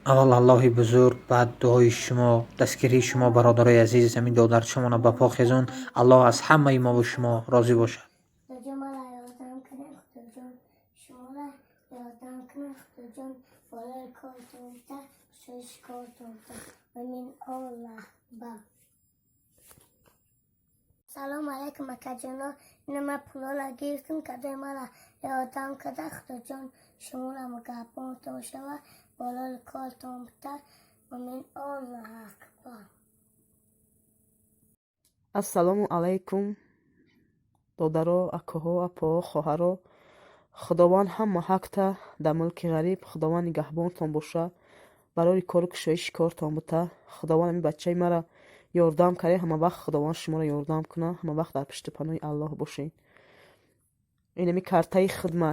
аввал аллоҳи бузург, баъд дуои шумо, дастгирии шумо бародарои азиз ҳамин додарчамона ба по хезон. Аллоҳ аз ҳамаи мову шумо розӣ бошад. سلام علیکم اکا جانا. اینه من پولالا گرفتم کده مرا یادم کده خدا جان شما را مگهبان تا شوه بالا کارتون بتر و من الله اکبر. ассалому алайкум додаро, акаҳо, апаҳо, хоҳаро. худованд ҳама ҳақта дар мулки ғариб. худованд нигаҳбонтон боша, барори кору кушоиши кортон бута. худованд ҳамин бачаи мара ёрдам карде, ҳама вақт худованд шуморо ёрдам куна. ҳама вақт дар пишти паноҳи аллоҳ бошен. инами картаи хидма,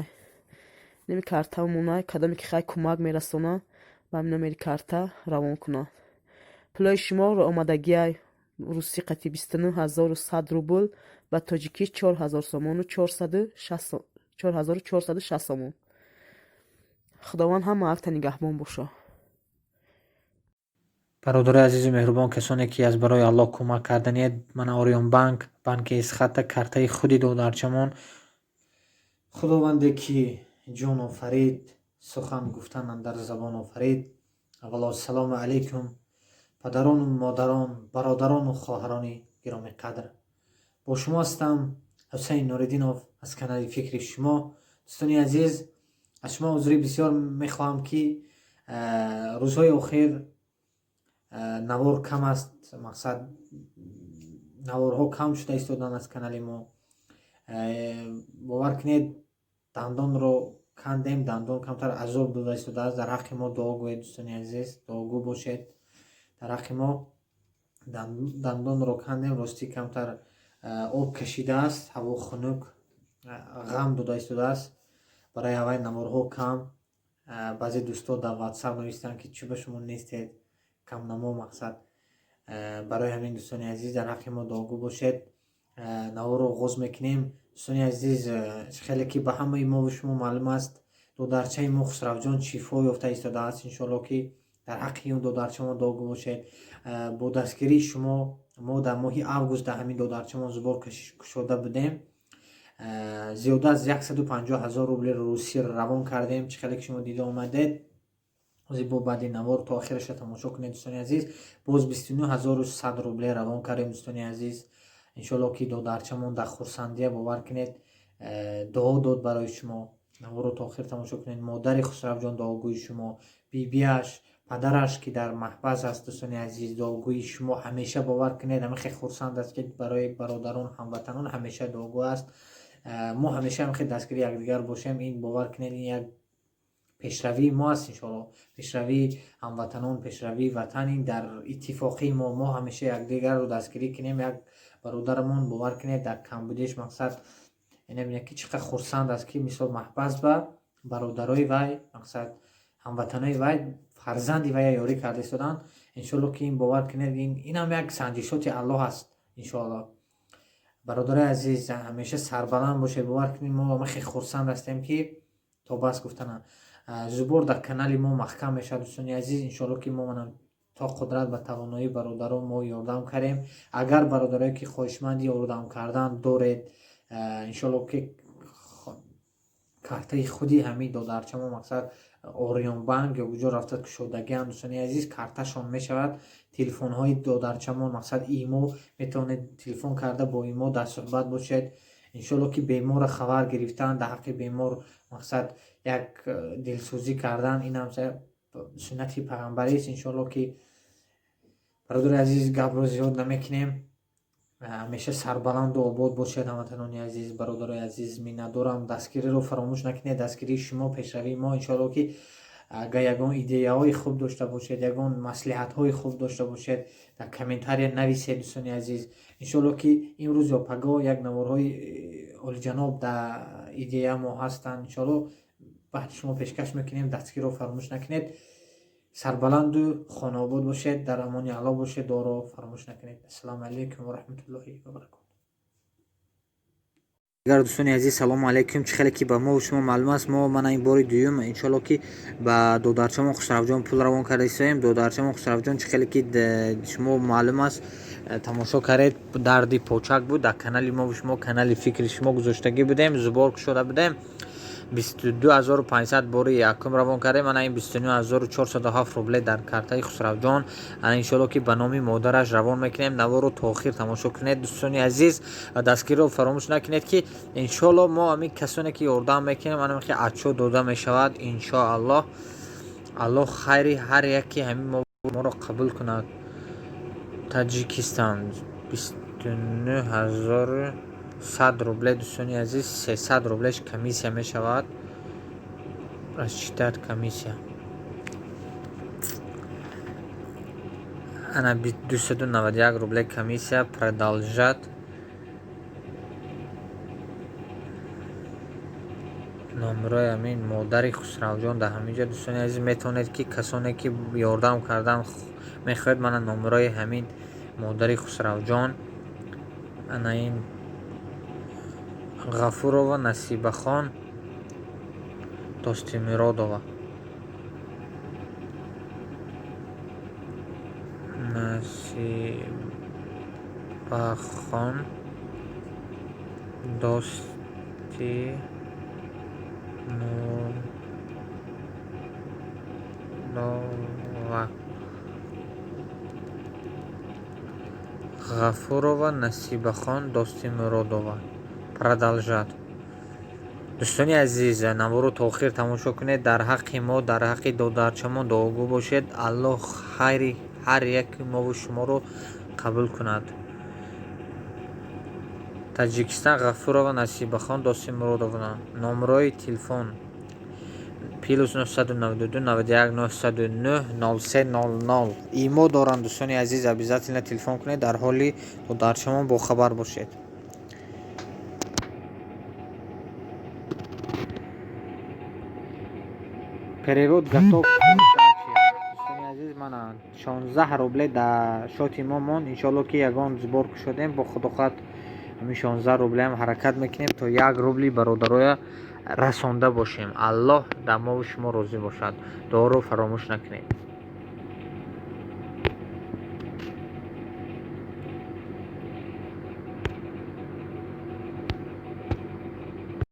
инами картамона кадоме ки хай кӯмак мерасона ба ҳамин номери карта равон куна. пулои шуморо омадагиай русӣ қати 29100 рубл, ба тоҷикӣ 4000 сомону 4460 сомон. худованд ҳама ҳақта нигаҳбон боша. бародари азизу меҳрубон, касоне ки аз барои аллоҳ кӯмак карданед, мана Орион банк, банки Исхата, картаи худи додарчамон, худованде ки ҷон офарид, сухан гуфтанам дар забон офарид. аввало ассалому алайкум падарону модарон, бародарону хоҳарони гироми қадр. бо шумо ҳастам, ҳусайн Нуриддинов аз канали фикри шумо. дӯстони азиз, аз шумо узри бисёр мехоҳам ки рӯзҳои охир навор кам аст, мақсад наворҳо кам шуда истодан аз канали мо. бовар кунед, дандонро кандем, дандон камтар азоб дода истодааст. дар ҳаққи мо дуо гӯед дӯстони азиз, дуогӯ бошед. дар ҳаққи мо дандонро кандем, ростӣ камтар об кашидааст, ҳаво хунук, ғам дода истодааст. барои ҳавай наворҳо кам. баъзе дӯсто дар ватсап навистанд ки чӣ ба шумо нестед, камнамо, мақсад барои ҳамин дӯстони азиз дар ҳаққи мо дуогӯ бошед. наворро оғоз мекунем. дӯстони азиз, хеле ки ба ҳамаи мову шумо маълум аст, додарчаи мо Хусравҷон шифо ёфта истодааст. иншоалло ки дар ҳаққи он додарчамон дуогӯ бошед. бо дастгирии шумо мо дар моҳи август дар ҳамин додарчамон зубор кушода будем. зиёда аз 150 000 рубли русӣ равон кардем. чӣ хеле ки шумо дида омадед. зибо баъди навор то охираша тамошо кунед дӯстони азиз. боз 29100 рубле равон кардем дӯстони азиз. иншоалло ки додарчамон дар хурсандия, бовар кунед, дуо дод барои шумо. наворро то охир тамошо кунед. модари Хусравҷон дуогӯи шумо, бибиаш, падараш ки дар маҳбас аст дӯстони азиз, дуогӯи шумо ҳамеша, бовар кунед, ҳамахе хурсанд аст ки барои бародарон ҳамватанон ҳамеша дуогӯ аст. мо ҳамеша ҳамахе дастгири якдигар бошем. ин бовар кунед, ин як пешравии мо аст. иншоалло пешравии ҳамватанон, пешравии ватан. ин дар иттифоқии мо ҳамеша якдигарро дастгирӣ кунем. як бародарамон, бовар кунед, дар камбудеш, мақсад бинед ки чӣ қадр хурсанд аст ки мисол маҳбас ба бародарои вай, мақсад ҳамватанои вай, фарзанди вай ёрӣ карда истоданд. иншоалло ки ин бовар кунед, ин ҳам як санҷишоти аллоҳ аст. иншоалло бародарои азиз, ҳамеша сарбаланд бошед. бовар кунед, мо ҳамахе хурсанд ҳастем ки то бас гуфтанам зубор дар канали мо маҳкам мешавад дӯстони азиз. иншоалло ки мо манам то қудрат ва тавонои бародарон мо ёрдам кардем. агар бародарое ки хоҳишманди ёрдам кардан доред, иншоалло ки картаи худи ҳамин додарчамо, мақсад Орион банк ё куҷо рафта кушодагиам дӯстони азиз, карташон мешавад. телефонҳои додарчамон, мақсад имо, метавонед телефон карда бо имо дар суҳбат бошед. иншоалло ки беморро хабар гирифтан, дар ҳаққи бемор, мақсад як дилсӯзӣ кардан, ин ҳам суннати пайғамбарист. иншоалло ки бародари азиз, гапро зиёд намекунем. ҳамеша сарбаланду обод бошед ҳамватанони азиз. бародарои азиз, миннатдорам, дастгириро фаромӯш накунед. дастгирии шумо пешравии мо. иншоалло ки агар ягон идеяҳои хуб дошта бошед, ягон маслиҳатҳои хуб дошта бошед, дар комментария нависед дӯстони азиз. иншоалло ки имрӯз ё пагоҳ як наворҳои олиҷаноб дар идея мо ҳастанд. иншоалло баъди шумо пешкаш мекунем. дастгирро фаромӯш накунед. сарбаланду хонаобод бошед. дар амони аллоҳ бошед. дуоро фаромӯш накунед. ассалому алайкум ва раҳматуллоҳи ва баракатуҳ. дигар дӯстони азиз салому алайкум. Чӣ хеле ки ба мо шумо маълум аст, мо мана ин бори дуюм иншоалло ки ба додарчамо Хусравҷон пул равон карда истоем. Додарчамо Хусравҷон чӣ хеле ки шумо маълум аст тамошо кардед, дарди почак буд. Дар канали мо шумо канали фикри шумо гузоштагӣ будем, зубор кушода будем. 22500 бори якум равон кардем. Ана ин 29407 рубле дар картаи Хусравҷон. Ана иншоалло ки ба номи модараш равон мекунем. Наворо то охир тамошо кунед дӯстони азиз ва дастгириро фаромӯш накунед ки иншоалло мо ҳамин касоне ки ёрдам мекунем ана ки аҷшо дода мешавад иншоалло. аллоҳ хайри ҳар яке ҳамин моро қабул кунад. Таҷикистон 29100 рубле дӯстони азиз, 300 рублеш комиссия мешавад. Расчитат комиссия. Ана 291 рубле комиссия продолжат. номерои ҳамин модари Хусравҷон дар ҳамин ҷо дӯстони азиз метавонед ки касоне ки ёрдам кардан мехоҳед мана номерои ҳамин модари Хусравҷон. ана ин Ғафурова Насибахон Достимиродова. Насибахон Ғафурова Насибахон Достимиродова. Продолжат. дӯстони азиз наворо то охир тамошо кунед. дар ҳаққи мо, дар ҳаққи додарчамо дуогӯ бошед. аллоҳ хайри ҳар яки мову шуморо қабул кунад. Таҷикистон Ғафурова Насибахон Достимиродова. номерои телефон +992 91 909 0300. имо доранд дӯстони азиз, обязательно телефон кунед. дар ҳоли додарчамо бохабар бошед. перевод готов. дӯстони азиз мана 16 рубле дар шоти мо монд. иншоалло ки ягон збор кушодем бо худохат ҳамин 16 рублеам ҳаракат мекунем то 1 рубли бародароя расонда бошем. аллоҳ дар мо шумо розӣ бошад. дуоро фаромӯш накунед.